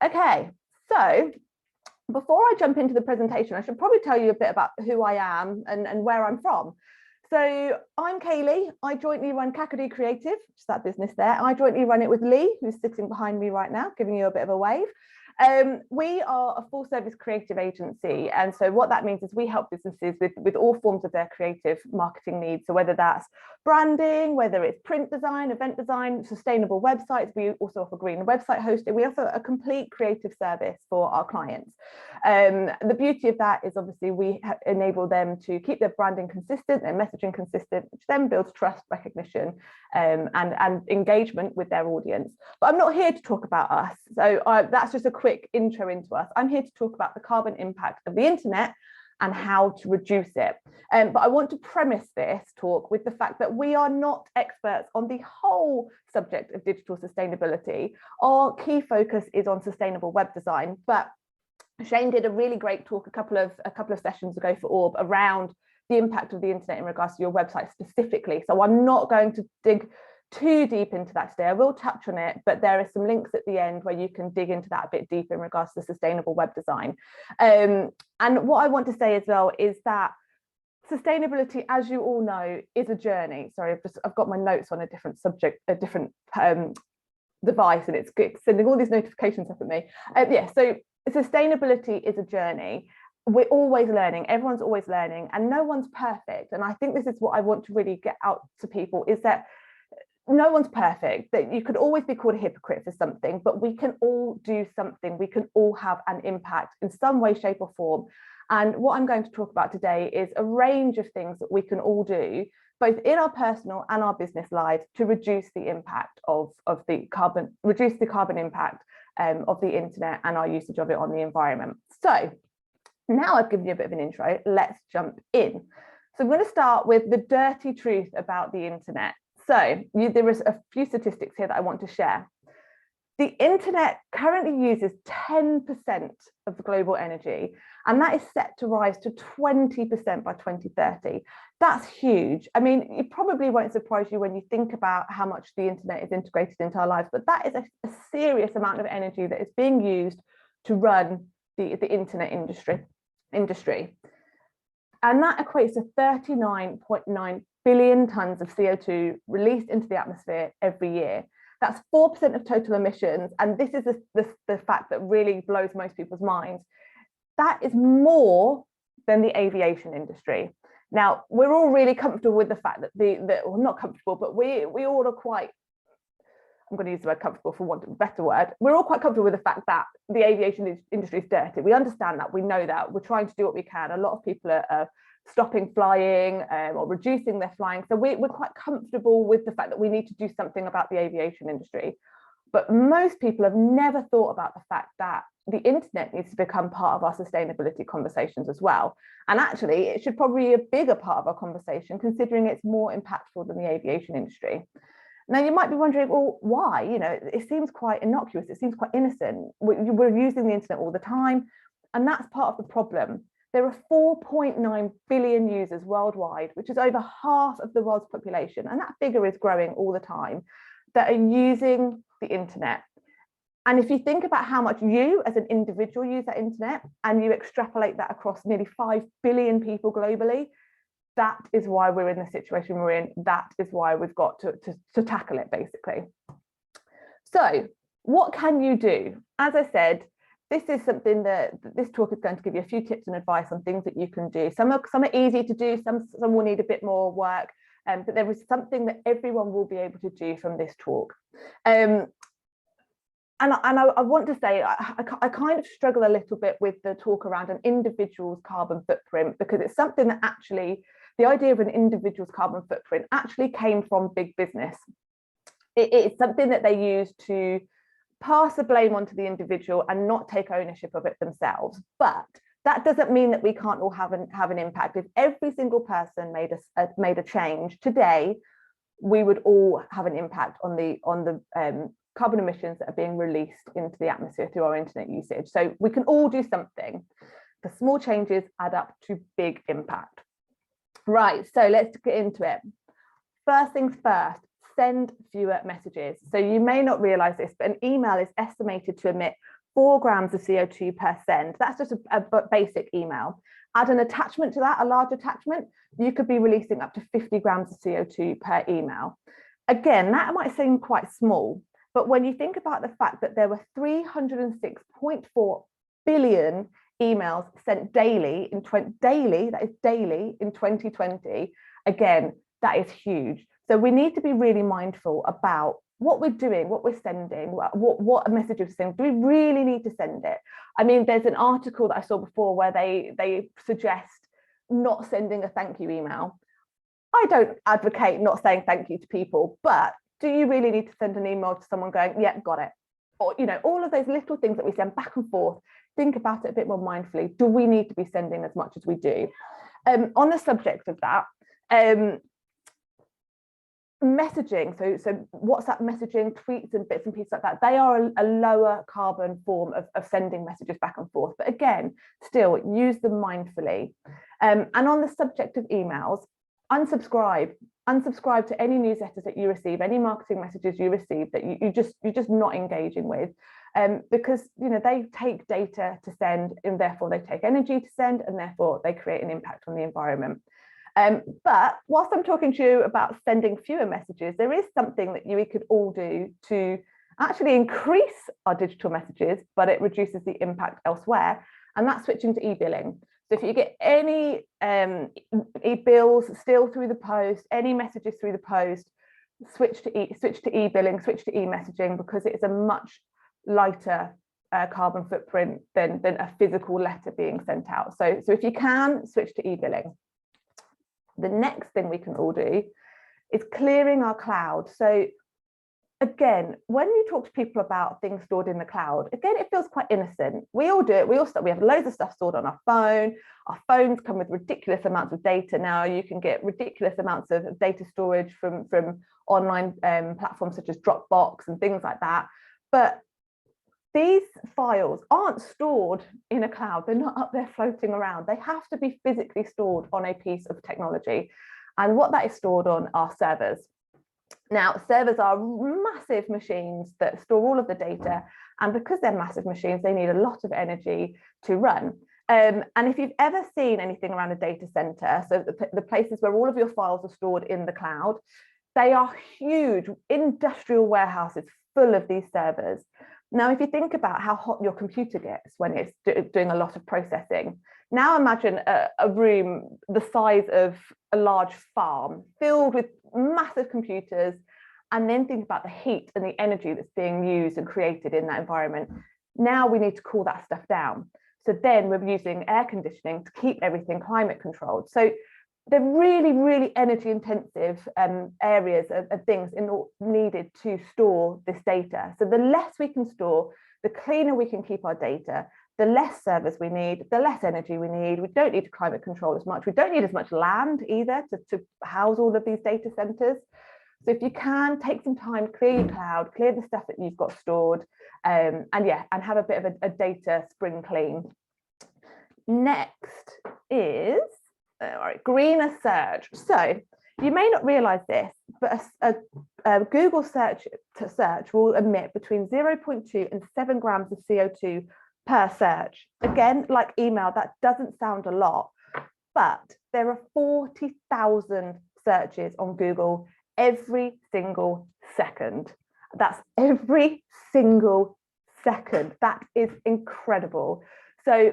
Okay, so before I jump into the presentation, I should probably tell you a bit about who I am and where I'm from. So I'm Kayleigh. I jointly run Kakadu Creative, which is that business there. I jointly run it with Lee, who's sitting behind me right now, giving you a bit of a wave. We are a full service creative agency. And so what that means is we help businesses with all forms of their creative marketing needs. So whether that's branding, whether it's print design, event design, sustainable websites, we also offer green website hosting. We offer a complete creative service for our clients. The beauty of that is obviously we enable them to keep their branding consistent, their messaging consistent, which then builds trust, recognition, and engagement with their audience. But I'm not here to talk about us. So that's just a quick intro into us. I'm here to talk about the carbon impact of the internet and how to reduce it. But I want to premise this talk with the fact that we are not experts on the whole subject of digital sustainability. Our key focus is on sustainable web design, but Shane did a really great talk a couple of sessions ago for Orb around the impact of the internet in regards to your website specifically. So I'm not going to dig too deep into that today. I will touch on it, but there are some links at the end where you can dig into that a bit deeper in regards to sustainable web design. And what I want to say as well is that sustainability, as you all know, is a journey. Sorry, I've got my notes on a different subject, a different device, and it's sending all these notifications up at me. So sustainability is a journey. We're always learning, everyone's always learning, and no one's perfect. And I think this is what I want to really get out to people, is that no one's perfect, that you could always be called a hypocrite for something, but we can all do something. We can all have an impact in some way, shape or form. And what I'm going to talk about today is a range of things that we can all do, both in our personal and our business lives, to reduce the impact of the carbon impact of the internet and our usage of it on the environment. So now I've given you a bit of an intro, let's jump in. So I'm going to start with the dirty truth about the internet. So there is a few statistics here that I want to share. The internet currently uses 10% of the global energy, and that is set to rise to 20% by 2030. That's huge. I mean, it probably won't surprise you when you think about how much the internet is integrated into our lives, but that is a serious amount of energy that is being used to run the internet industry. And that equates to 39.9 billion tons of CO2 released into the atmosphere every year. That's 4% of total emissions. And this is the fact that really blows most people's minds. That is more than the aviation industry. Now, we're all really comfortable with the fact that well, not comfortable, but we all are quite, I'm going to use the word comfortable for want of a better word. We're all quite comfortable with the fact that the aviation industry is dirty. We understand that, we know that, we're trying to do what we can. A lot of people are stopping flying or reducing their flying. So we're quite comfortable with the fact that we need to do something about the aviation industry. But most people have never thought about the fact that the internet needs to become part of our sustainability conversations as well. And actually, it should probably be a bigger part of our conversation, considering it's more impactful than the aviation industry. Now, you might be wondering, well, why? You know, it seems quite innocuous. It seems quite innocent. We're using the internet all the time. And that's part of the problem. There are 4.9 billion users worldwide, which is over half of the world's population. And that figure is growing all the time, that are using the internet. And if you think about how much you as an individual use that internet, and you extrapolate that across nearly 5 billion people globally, that is why we're in the situation we're in. That is why we've got to tackle it, basically. So what can you do? As I said, this is something that this talk is going to give you a few tips and advice on things that you can do. Some are easy to do, some will need a bit more work, but there is something that everyone will be able to do from this talk. And I want to say, I kind of struggle a little bit with the talk around an individual's carbon footprint, because it's something that actually, the idea of an individual's carbon footprint actually came from big business. It's something that they use to pass the blame onto the individual and not take ownership of it themselves. But that doesn't mean that we can't all have an impact. If every single person made a change today, we would all have an impact on the carbon emissions that are being released into the atmosphere through our internet usage. So we can all do something. The small changes add up to big impact. Right, so let's get into it. First things first, send fewer messages. So you may not realize this, but an email is estimated to emit 4 grams of CO2 per send. That's just a basic email. Add an attachment to that, a large attachment, you could be releasing up to 50 grams of CO2 per email. Again, that might seem quite small, but when you think about the fact that there were 306.4 billion emails sent daily in 2020, again, that is huge. So we need to be really mindful about what we're doing, what we're sending, what message we're sending. Do we really need to send it? I mean, there's an article that I saw before where they suggest not sending a thank you email. I don't advocate not saying thank you to people, but do you really need to send an email to someone going, yeah, got it? Or, you know, all of those little things that we send back and forth, think about it a bit more mindfully. Do we need to be sending as much as we do? On the subject of that, messaging, so WhatsApp messaging, tweets and bits and pieces like that, they are a lower carbon form of sending messages back and forth. But again, still use them mindfully. And on the subject of emails, unsubscribe to any newsletters that you receive, any marketing messages you receive that you're just not engaging with, because you know they take data to send, and therefore they take energy to send, and therefore they create an impact on the environment. But whilst I'm talking to you about sending fewer messages, there is something that we could all do to actually increase our digital messages, but it reduces the impact elsewhere, and that's switching to e-billing. So if you get any e-bills still through the post, any messages through the post, switch to e-billing, switch to e-messaging, because it's a much lighter carbon footprint than a physical letter being sent out. So if you can, switch to e-billing. The next thing we can all do is clearing our cloud. So again, when you talk to people about things stored in the cloud, again, it feels quite innocent. We all do it. We have loads of stuff stored on our phone. Our phones come with ridiculous amounts of data now. You can get ridiculous amounts of data storage from online platforms such as Dropbox and things like that. But these files aren't stored in a cloud. They're not up there floating around. They have to be physically stored on a piece of technology. And what that is stored on are servers. Now, servers are massive machines that store all of the data. And because they're massive machines, they need a lot of energy to run. And if you've ever seen anything around a data center, so the places where all of your files are stored in the cloud, they are huge industrial warehouses full of these servers. Now, if you think about how hot your computer gets when it's doing a lot of processing, now imagine a room the size of a large farm filled with massive computers, and then think about the heat and the energy that's being used and created in that environment. Now we need to cool that stuff down. So then we're using air conditioning to keep everything climate controlled. So they're really, really energy intensive areas of things needed to store this data. So the less we can store, the cleaner we can keep our data, the less servers we need, the less energy we need. We don't need to climate control as much. We don't need as much land either to house all of these data centers. So if you can, take some time, clear your cloud, clear the stuff that you've got stored, and have a bit of a data spring clean. Next is greener search. So you may not realize this, but a Google search will emit between 0.2 and 7 grams of CO2 per search. Again, like email, that doesn't sound a lot, but there are 40,000 searches on Google every single second. That's every single second. That is incredible. So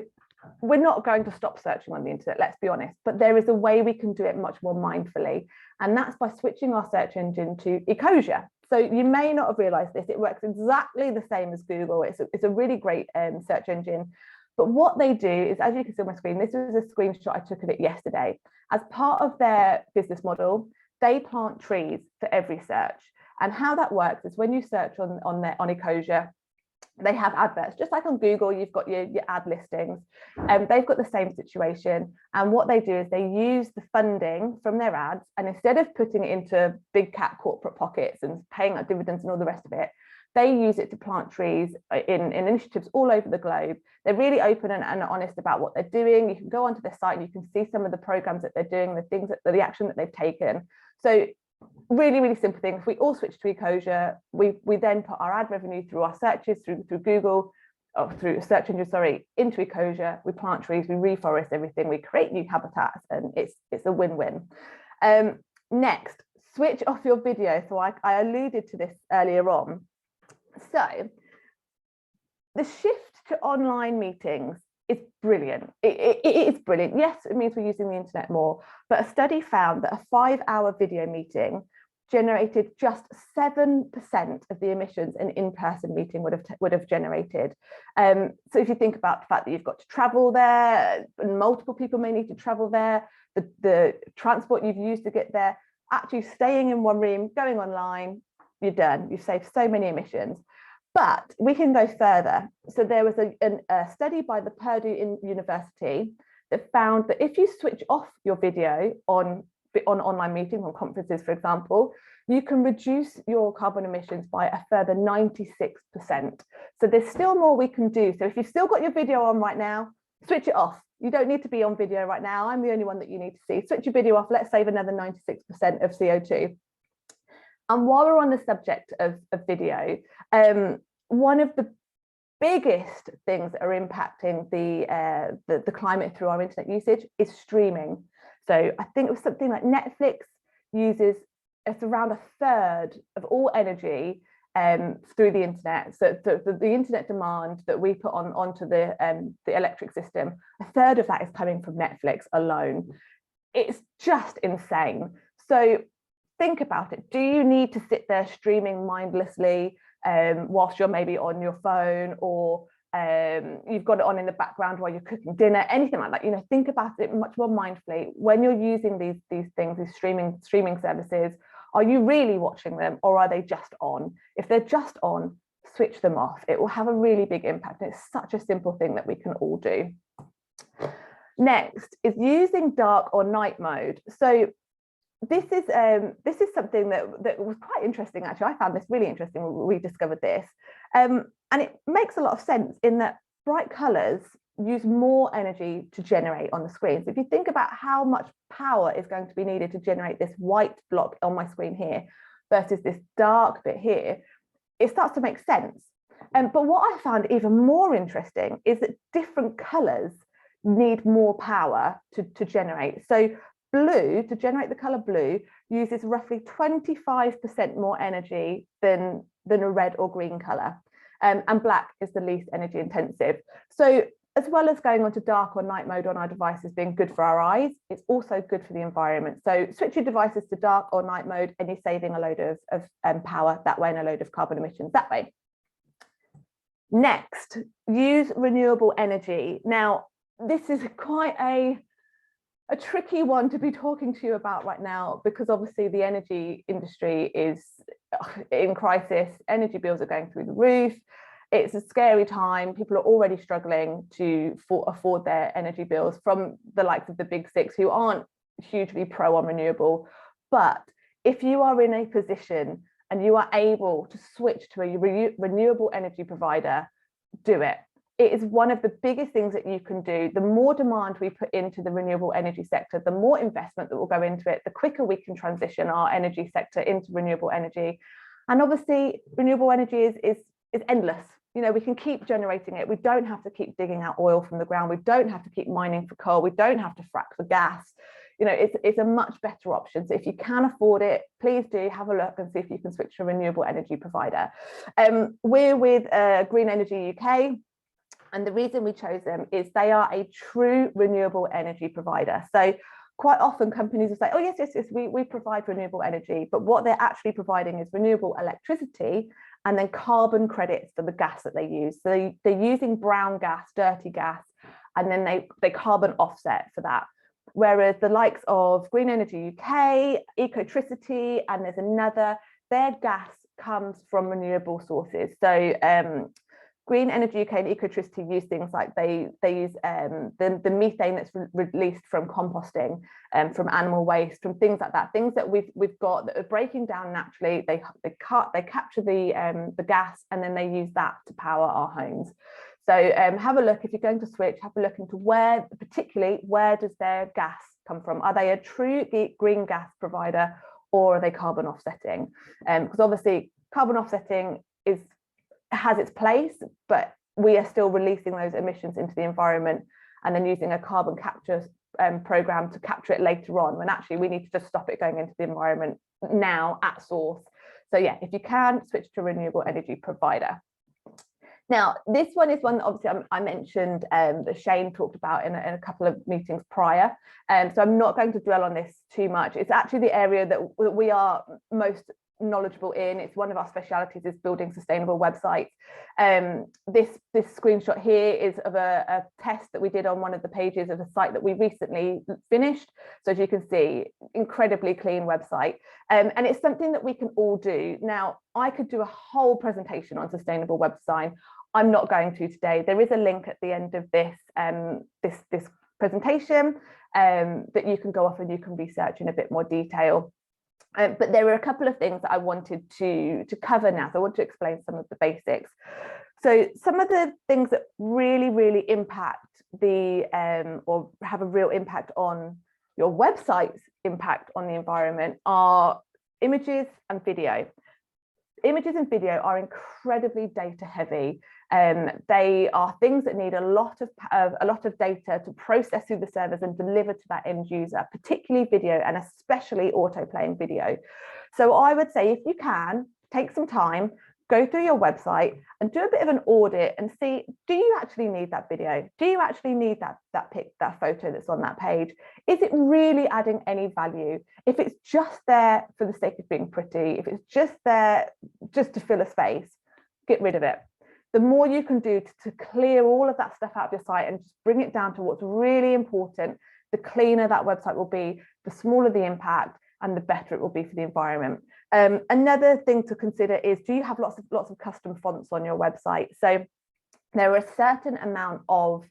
we're not going to stop searching on the internet, let's be honest, but there is a way we can do it much more mindfully. And that's by switching our search engine to Ecosia. So you may not have realized this, it works exactly the same as Google. It's a really great search engine. But what they do is, as you can see on my screen, this is a screenshot I took of it yesterday. As part of their business model, they plant trees for every search. And how that works is when you search on Ecosia, they have adverts, just like on Google, you've got your ad listings. They've got the same situation. And what they do is they use the funding from their ads, and instead of putting it into big cap corporate pockets and paying out dividends and all the rest of it, they use it to plant trees in initiatives all over the globe. They're really open and honest about what they're doing. You can go onto their site and you can see some of the programs that they're doing, the action that they've taken. So really, really simple thing. If we all switch to Ecosia, we then put our ad revenue through our searches, through Google, through search engine, into Ecosia. We plant trees, we reforest everything, we create new habitats, and it's a win-win. Next, switch off your video. So I alluded to this earlier on. So the shift to online meetings is brilliant. It is brilliant. Yes, it means we're using the internet more, but a study found that a 5-hour video meeting generated just 7% of the emissions an in-person meeting would have generated. So if you think about the fact that you've got to travel there, and multiple people may need to travel there, the transport you've used to get there, actually staying in one room, going online, you're done. You've saved so many emissions. But we can go further. So there was a study by the Purdue University that found that if you switch off your video on online meetings, on conferences, for example, you can reduce your carbon emissions by a further 96%. So there's still more we can do. So if you've still got your video on right now, switch it off. You don't need to be on video right now. I'm the only one that you need to see. Switch your video off. Let's save another 96% of CO2. And while we're on the subject of video, one of the biggest things that are impacting the climate through our internet usage is streaming. So I think it was something like Netflix uses, it's around a third of all energy through the internet. So the internet demand that we put onto the electric system, a third of that is coming from Netflix alone. It's just insane. So think about it. Do you need to sit there streaming mindlessly whilst you're maybe on your phone, or you've got it on in the background while you're cooking dinner, anything like that? You know, think about it much more mindfully when you're using these things, these streaming services. Are you really watching them, or are they just on? If they're just on, switch them off. It will have a really big impact. And it's such a simple thing that we can all do. Next is using dark or night mode. So this is something that was quite interesting, actually. I found this really interesting when we discovered this. And it makes a lot of sense in that bright colours use more energy to generate on the screen. So if you think about how much power is going to be needed to generate this white block on my screen here versus this dark bit here, it starts to make sense. But what I found even more interesting is that different colours need more power to generate. So blue, to generate the colour blue, uses roughly 25% more energy than a red or green colour. And black is the least energy intensive. So as well as going on to dark or night mode on our devices being good for our eyes, it's also good for the environment. So switch your devices to dark or night mode and you're saving a load of power that way and a load of carbon emissions that way. Next, use renewable energy. Now, this is quite a tricky one to be talking to you about right now, because obviously the energy industry is in crisis. Energy bills are going through the roof. It's a scary time. People are already struggling to afford their energy bills, from the likes of the big six who aren't hugely pro on renewable. But if you are in a position and you are able to switch to a renewable energy provider, do it. It is one of the biggest things that you can do. The more demand we put into the renewable energy sector, the more investment that will go into it, the quicker we can transition our energy sector into renewable energy. And obviously, renewable energy is endless. You know, we can keep generating it. We don't have to keep digging out oil from the ground. We don't have to keep mining for coal. We don't have to frack for gas. You know, it's a much better option. So if you can afford it, please do have a look and see if you can switch to a renewable energy provider. We're with Green Energy UK. And the reason we chose them is they are a true renewable energy provider. So quite often companies will say, oh, yes, we provide renewable energy. But what they're actually providing is renewable electricity and then carbon credits for the gas that they use. So they're using brown gas, dirty gas, and then they carbon offset for that. Whereas the likes of Green Energy UK, Ecotricity, and there's another, their gas comes from renewable sources. So Green Energy UK and Ecotricity use things like they use the methane that's released from composting, from animal waste, from things like that, things that we've got that are breaking down naturally. They capture the gas and then they use that to power our homes. So have a look, if you're going to switch, have a look into particularly where does their gas come from? Are they a true green gas provider, or are they carbon offsetting? Because obviously carbon offsetting has its place, but we are still releasing those emissions into the environment and then using a carbon capture program to capture it later on, when actually we need to just stop it going into the environment now at source. So yeah, if you can, switch to a renewable energy provider. Now, this one is one that obviously I mentioned that Shane talked about in a couple of meetings prior. So I'm not going to dwell on this too much. It's actually the area that we are most knowledgeable in. It's one of our specialities, is building sustainable websites. This screenshot here is of a test that we did on one of the pages of a site that we recently finished. So as you can see, incredibly clean website. And it's something that we can all do. Now, I could do a whole presentation on sustainable web design. I'm not going to today. There is a link at the end of this this presentation that you can go off and you can research in a bit more detail. But there were a couple of things that I wanted to cover now. So I want to explain some of the basics. So some of the things that really impact or have a real impact on your website's impact on the environment are images and video. Images and video are incredibly data heavy. They are things that need a lot of data to process through the servers and deliver to that end user, particularly video, and especially auto-playing video. So I would say, if you can, take some time, go through your website and do a bit of an audit and see, do you actually need that video? Do you actually need that photo that's on that page? Is it really adding any value? If it's just there for the sake of being pretty, if it's just there just to fill a space, get rid of it. The more you can do to clear all of that stuff out of your site and just bring it down to what's really important, the cleaner that website will be, the smaller the impact, and the better it will be for the environment. Another thing to consider is, do you have lots of custom fonts on your website? So there are a certain amount of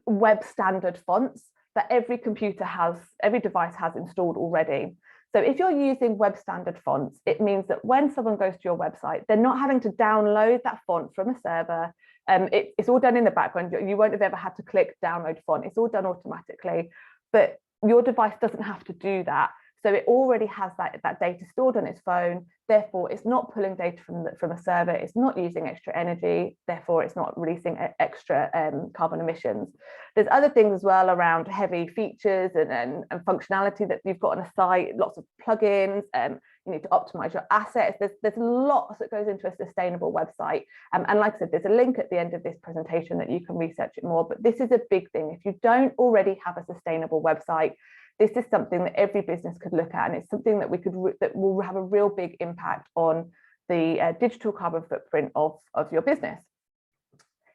web standard fonts that every device has installed already. So if you're using web standard fonts, it means that when someone goes to your website, they're not having to download that font from a server. It's all done in the background. You won't have ever had to click download font. It's all done automatically, but your device doesn't have to do that. So it already has that data stored on its phone. Therefore, it's not pulling data from a server. It's not using extra energy. Therefore, it's not releasing extra carbon emissions. There's other things as well around heavy features and functionality that you've got on a site, lots of plugins. You need to optimize your assets. There's lots that goes into a sustainable website. And like I said, there's a link at the end of this presentation that you can research it more. But this is a big thing. If you don't already have a sustainable website, this is something that every business could look at, and it's something that that will have a real big impact on the digital carbon footprint of your business.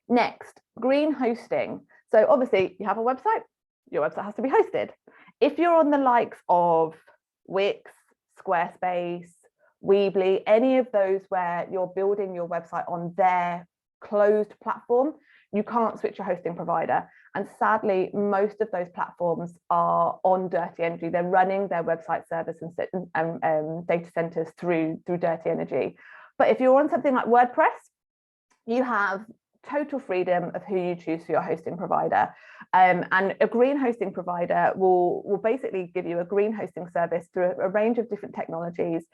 Next, green hosting. So obviously you have a website, your website has to be hosted. If you're on the likes of Wix, Squarespace, Weebly, any of those where you're building your website on their closed platform, you can't switch your hosting provider. And sadly, most of those platforms are on dirty energy. They're running their website servers and data centers through dirty energy. But if you're on something like WordPress, you have total freedom of who you choose for your hosting provider. And a green hosting provider will basically give you a green hosting service through a range of different technologies.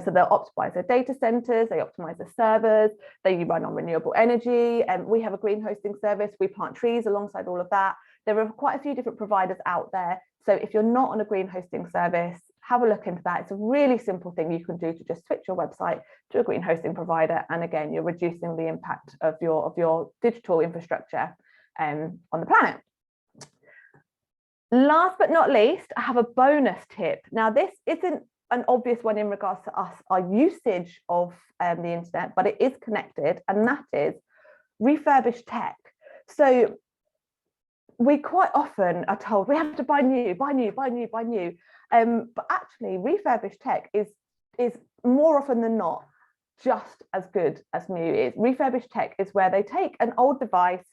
So they'll optimize their data centers, they optimize the servers, they run on renewable energy. And we have a green hosting service. We plant trees alongside all of that. There are quite a few different providers out there. So if you're not on a green hosting service, have a look into that. It's a really simple thing you can do to just switch your website to a green hosting provider. And again, you're reducing the impact of your digital infrastructure on the planet. Last but not least, I have a bonus tip. Now, this isn't an obvious one in regards to our usage of the internet, but it is connected, and that is refurbished tech. So we quite often are told we have to buy new. But actually, refurbished tech is more often than not just as good as new is. Refurbished tech is where they take an old device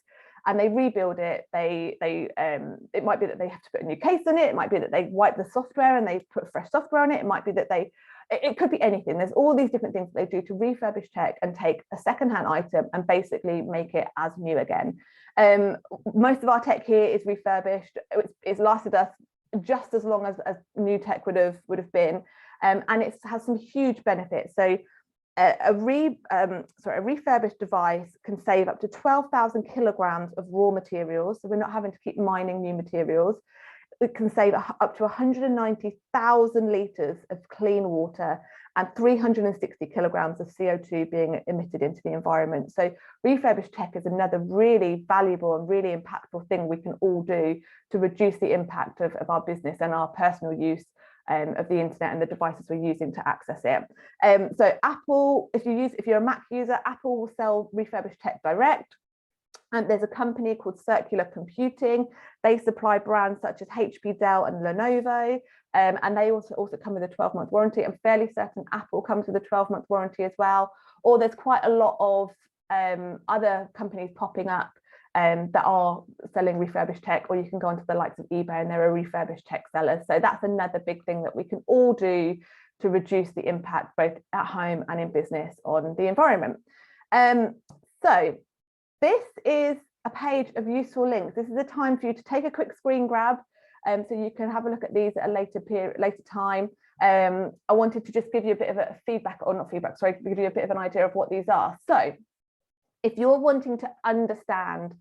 and they rebuild it. It might be that they have to put a new case on it. It might be that they wipe the software and they put fresh software on it. It might be that it could be anything. There's all these different things that they do to refurbish tech and take a secondhand item and basically make it as new again. Most of our tech here is refurbished. It's lasted us just as long as new tech would have been, and it has some huge benefits. So a refurbished device can save up to 12,000 kilograms of raw materials. So we're not having to keep mining new materials. It can save up to 190,000 litres of clean water and 360 kilograms of CO2 being emitted into the environment. So refurbished tech is another really valuable and really impactful thing we can all do to reduce the impact of our business and our personal use of the internet and the devices we're using to access it. So Apple, if you're a Mac user, Apple will sell refurbished tech direct. And there's a company called Circular Computing. They supply brands such as HP, Dell, and Lenovo. And they also come with a 12-month warranty. I'm fairly certain Apple comes with a 12-month warranty as well. Or there's quite a lot of other companies popping up that are selling refurbished tech, or you can go onto the likes of eBay and there are refurbished tech sellers. So that's another big thing that we can all do to reduce the impact both at home and in business on the environment. So this is a page of useful links. This is a time for you to take a quick screen grab so you can have a look at these at a later time. I wanted to just give you a bit of a give you a bit of an idea of what these are. So if you're wanting to understand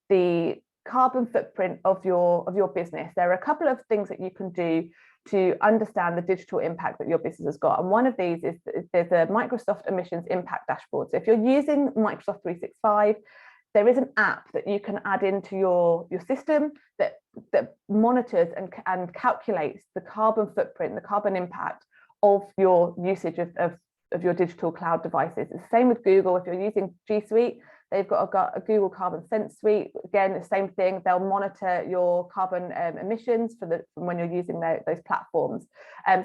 the carbon footprint of your business, there are a couple of things that you can do to understand the digital impact that your business has got. And one of these is there's a Microsoft emissions impact dashboard. So if you're using Microsoft 365, there is an app that you can add into your system that monitors and calculates the carbon footprint, the carbon impact of your usage of your digital cloud devices. It's the same with Google. If you're using G Suite, they've got a Google Carbon Sense suite. Again, the same thing. They'll monitor your carbon emissions from when you're using those platforms.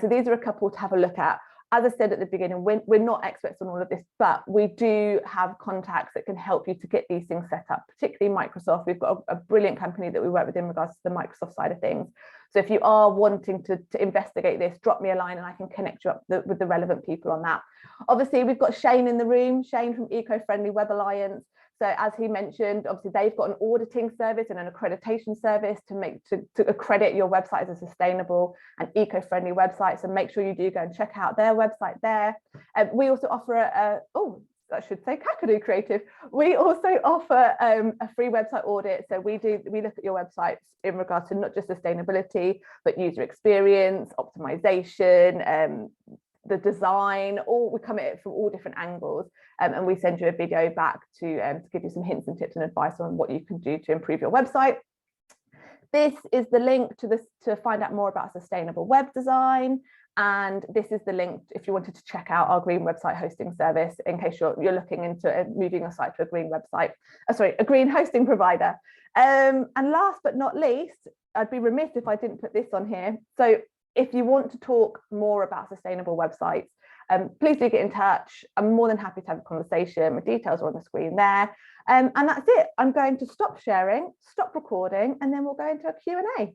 So these are a couple to have a look at. As I said at the beginning, we're not experts on all of this, but we do have contacts that can help you to get these things set up, particularly Microsoft. We've got a brilliant company that we work with in regards to the Microsoft side of things. So if you are wanting to investigate this, drop me a line and I can connect you up with the relevant people on that. Obviously, we've got Shane in the room, Shane from Eco-Friendly Web Alliance. So as he mentioned, obviously they've got an auditing service and an accreditation service to accredit your website as a sustainable and eco-friendly website. So make sure you do go and check out their website there. We also offer I should say Kakadu Creative. We also offer a free website audit. So we look at your websites in regards to not just sustainability, but user experience, optimization, the design, we come at it from all different angles, and we send you a video back to give you some hints and tips and advice on what you can do to improve your website. This is the link to find out more about sustainable web design, and this is the link if you wanted to check out our green website hosting service in case you're looking into moving your site to a green website, a green hosting provider. And last but not least, I'd be remiss if I didn't put this on here. So if you want to talk more about sustainable websites, please do get in touch. I'm more than happy to have a conversation. My details are on the screen there. And that's it. I'm going to stop sharing, stop recording, and then we'll go into a Q&A.